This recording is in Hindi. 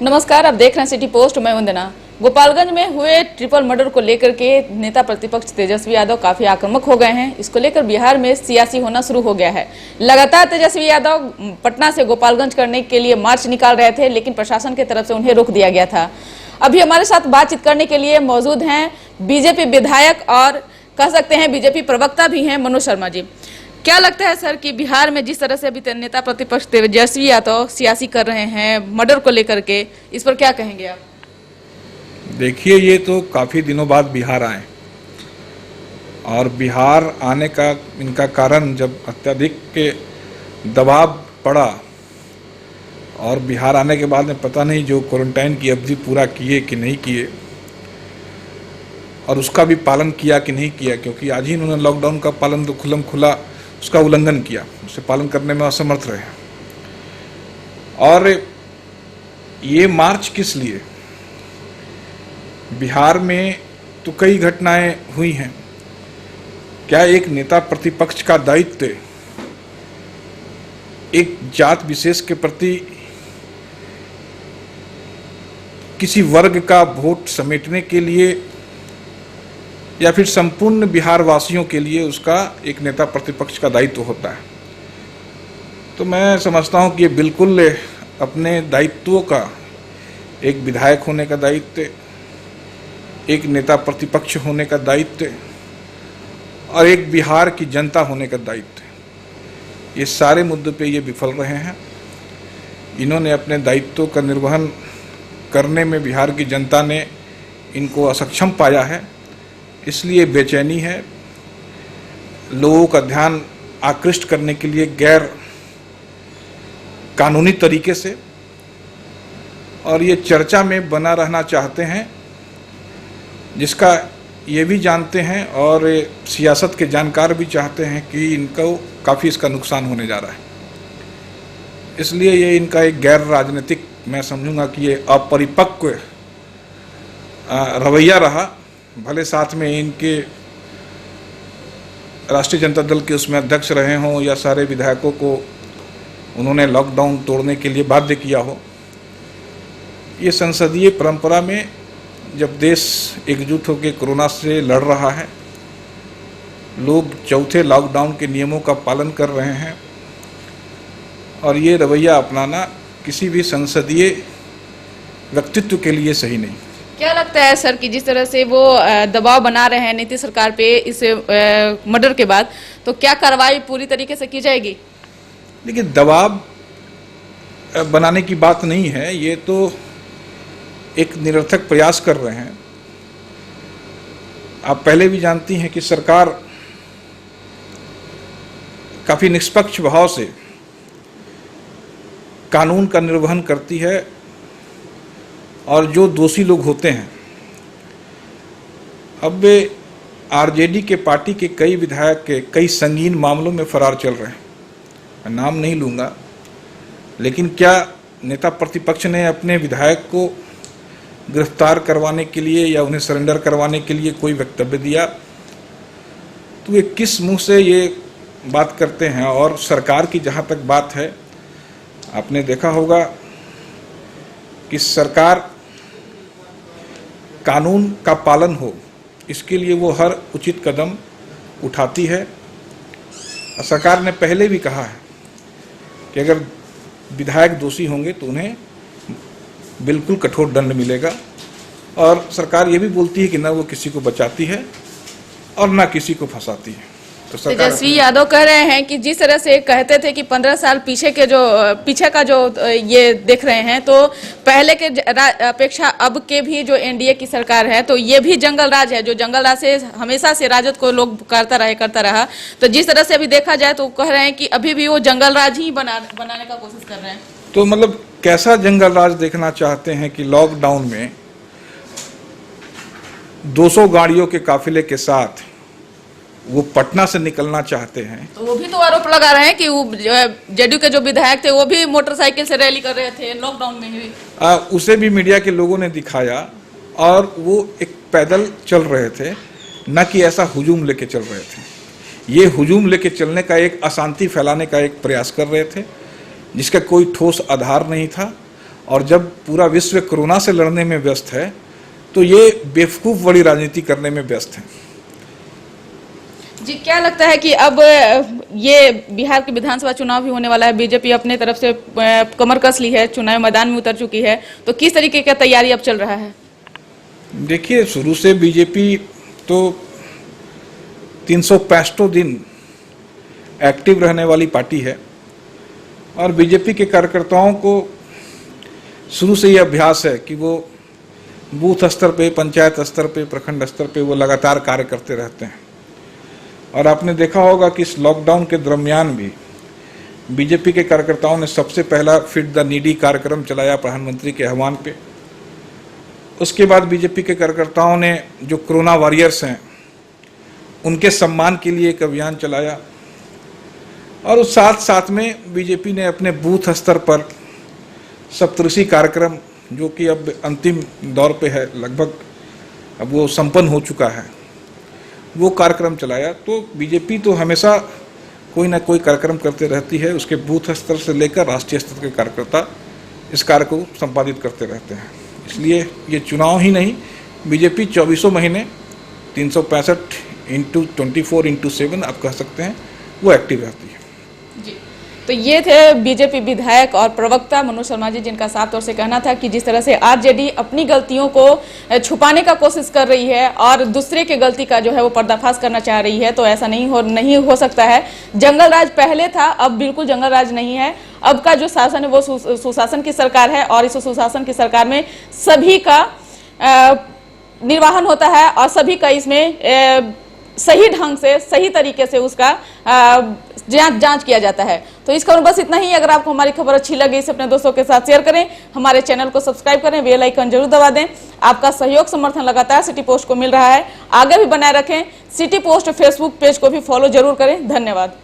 नमस्कार, आप देख रहे हैं सिटी पोस्ट। मैं वंदना। गोपालगंज में हुए ट्रिपल मर्डर को लेकर के नेता प्रतिपक्ष तेजस्वी यादव काफी आक्रामक हो गए हैं। इसको लेकर बिहार में सियासी होना शुरू हो गया है। लगातार तेजस्वी यादव पटना से गोपालगंज करने के लिए मार्च निकाल रहे थे, लेकिन प्रशासन की तरफ से उन्हें रोक दिया गया था। अभी हमारे साथ बातचीत करने के लिए मौजूद हैं बीजेपी विधायक और कह सकते हैं बीजेपी प्रवक्ता भी हैं मनोज शर्मा जी। क्या लगता है सर कि बिहार में जिस तरह से अभी नेता प्रतिपक्ष तेजस्वी यादव सियासी कर रहे हैं मर्डर को लेकर के, इस पर क्या कहेंगे आप? देखिए, ये तो काफ़ी दिनों बाद बिहार आए और बिहार आने का इनका कारण जब अत्यधिक के दबाव पड़ा और बिहार आने के बाद में पता नहीं जो क्वारंटाइन की अवधि पूरा किए कि नहीं किए और उसका भी पालन किया कि नहीं किया, क्योंकि आज ही उन्होंने लॉकडाउन का पालन तो खुल्लम खुला उसका उल्लंघन किया, उसे पालन करने में असमर्थ रहे। और ये मार्च किस लिए? बिहार में तो कई घटनाएं हुई हैं। क्या एक नेता प्रतिपक्ष का दायित्व एक जात विशेष के प्रति किसी वर्ग का वोट समेटने के लिए या फिर संपूर्ण बिहार वासियों के लिए उसका एक नेता प्रतिपक्ष का दायित्व होता है? तो मैं समझता हूं कि ये बिल्कुल अपने दायित्वों का, एक विधायक होने का दायित्व, एक नेता प्रतिपक्ष होने का दायित्व और एक बिहार की जनता होने का दायित्व, ये सारे मुद्दों पे ये विफल रहे हैं। इन्होंने अपने दायित्वों का निर्वहन करने में बिहार की जनता ने इनको असक्षम पाया है, इसलिए बेचैनी है। लोगों का ध्यान आकृष्ट करने के लिए गैर कानूनी तरीके से और ये चर्चा में बना रहना चाहते हैं, जिसका ये भी जानते हैं और सियासत के जानकार भी चाहते हैं कि इनको काफ़ी इसका नुकसान होने जा रहा है। इसलिए ये इनका एक गैर राजनीतिक, मैं समझूंगा कि ये अपरिपक्व रवैया रहा। भले साथ में इनके राष्ट्रीय जनता दल के उसमें अध्यक्ष रहे हों या सारे विधायकों को उन्होंने लॉकडाउन तोड़ने के लिए बाध्य किया हो, ये संसदीय परंपरा में जब देश एकजुट होकर कोरोना से लड़ रहा है, लोग चौथे लॉकडाउन के नियमों का पालन कर रहे हैं और ये रवैया अपनाना किसी भी संसदीय व्यक्तित्व के लिए सही नहीं। क्या लगता है सर कि जिस तरह से वो दबाव बना रहे हैं नीतीश सरकार पे इस मर्डर के बाद, तो क्या कार्रवाई पूरी तरीके से की जाएगी? देखिए, दबाव बनाने की बात नहीं है, ये तो एक निरर्थक प्रयास कर रहे हैं। आप पहले भी जानती हैं कि सरकार काफी निष्पक्ष भाव से कानून का निर्वहन करती है और जो दोषी लोग होते हैं, अब आरजेडी के पार्टी के कई विधायक के कई संगीन मामलों में फरार चल रहे हैं। मैं नाम नहीं लूँगा, लेकिन क्या नेता प्रतिपक्ष ने अपने विधायक को गिरफ्तार करवाने के लिए या उन्हें सरेंडर करवाने के लिए कोई वक्तव्य दिया? तो ये किस मुंह से ये बात करते हैं? और सरकार की जहाँ तक बात है, आपने देखा होगा कि सरकार कानून का पालन हो, इसके लिए वो हर उचित कदम उठाती है। सरकार ने पहले भी कहा है कि अगर विधायक दोषी होंगे तो उन्हें बिल्कुल कठोर दंड मिलेगा और सरकार ये भी बोलती है कि न वो किसी को बचाती है और न किसी को फंसाती है। तो तेजस्वी यादव कह रहे हैं कि जिस तरह से कहते थे कि 15 साल पीछे का जो ये देख रहे हैं, तो पहले के अपेक्षा अब के भी जो एनडीए की सरकार है, तो ये भी जंगल राज है, जो जंगल राज से हमेशा से राजद को लोग करता रहा। तो जिस तरह से अभी देखा जाए तो कह रहे हैं कि अभी भी वो जंगल राज ही बनाने का कोशिश कर रहे हैं। तो मतलब कैसा जंगल राज देखना चाहते हैं कि लॉकडाउन में 200 गाड़ियों के काफिले के साथ वो पटना से निकलना चाहते हैं? तो वो भी तो आरोप लगा रहे हैं कि वो जेडीयू के जो विधायक थे वो भी मोटरसाइकिल से रैली कर रहे थे लॉकडाउन में ही। उसे भी मीडिया के लोगों ने दिखाया और वो एक पैदल चल रहे थे, न कि ऐसा हुजूम लेके चल रहे थे। ये हुजूम लेके चलने का, एक अशांति फैलाने का एक प्रयास कर रहे थे, जिसका कोई ठोस आधार नहीं था और जब पूरा विश्व कोरोना से लड़ने में व्यस्त है तो ये बेवकूफ़ बड़ी राजनीति करने में व्यस्त है। जी, क्या लगता है कि अब ये बिहार के विधानसभा चुनाव भी होने वाला है, बीजेपी अपने तरफ से कमर कस ली है, चुनाव मैदान में उतर चुकी है, तो किस तरीके का तैयारी अब चल रहा है? देखिए, शुरू से बीजेपी तो 365 दिन एक्टिव रहने वाली पार्टी है और बीजेपी के कार्यकर्ताओं को शुरू से ये अभ्यास है कि वो बूथ स्तर पे, पंचायत स्तर पे, प्रखंड स्तर पे वो लगातार कार्य करते रहते हैं। और आपने देखा होगा कि इस लॉकडाउन के दरमियान भी बीजेपी के कार्यकर्ताओं ने सबसे पहला फीड द नीडी कार्यक्रम चलाया प्रधानमंत्री के आह्वान पे। उसके बाद बीजेपी के कार्यकर्ताओं ने जो कोरोना वॉरियर्स हैं उनके सम्मान के लिए एक अभियान चलाया और उस साथ साथ में बीजेपी ने अपने बूथ स्तर पर सप्तऋषि कार्यक्रम, जो कि अब अंतिम दौर पे है, लगभग अब वो संपन्न हो चुका है, वो कार्यक्रम चलाया। तो बीजेपी तो हमेशा कोई ना कोई कार्यक्रम करते रहती है। उसके बूथ स्तर से लेकर राष्ट्रीय स्तर के कार्यकर्ता इस कार्य को संपादित करते रहते हैं। इसलिए ये चुनाव ही नहीं, बीजेपी 24 महीने 365 इंटू 24 इंटू 7 आप कह सकते हैं, वो एक्टिव रहती है। जी, तो ये थे बीजेपी विधायक और प्रवक्ता मनोज शर्मा जी, जिनका साफ तौर से कहना था कि जिस तरह से आरजेडी अपनी गलतियों को छुपाने का कोशिश कर रही है और दूसरे के गलती का जो है वो पर्दाफाश करना चाह रही है, तो ऐसा नहीं हो सकता है। जंगल राज पहले था, अब बिल्कुल जंगल राज नहीं है। अब का जो शासन है वो सुशासन की सरकार है और इस सुशासन की सरकार में सभी का निर्वाहन होता है और सभी का इसमें सही ढंग से, सही तरीके से उसका जांच किया जाता है। तो इस खबर बस इतना ही। अगर आपको हमारी खबर अच्छी लगी, इसे अपने दोस्तों के साथ शेयर करें, हमारे चैनल को सब्सक्राइब करें, बेल आइकन जरूर दबा दें। आपका सहयोग समर्थन लगातार सिटी पोस्ट को मिल रहा है, आगे भी बनाए रखें। सिटी पोस्ट फेसबुक पेज को भी फॉलो जरूर करें। धन्यवाद।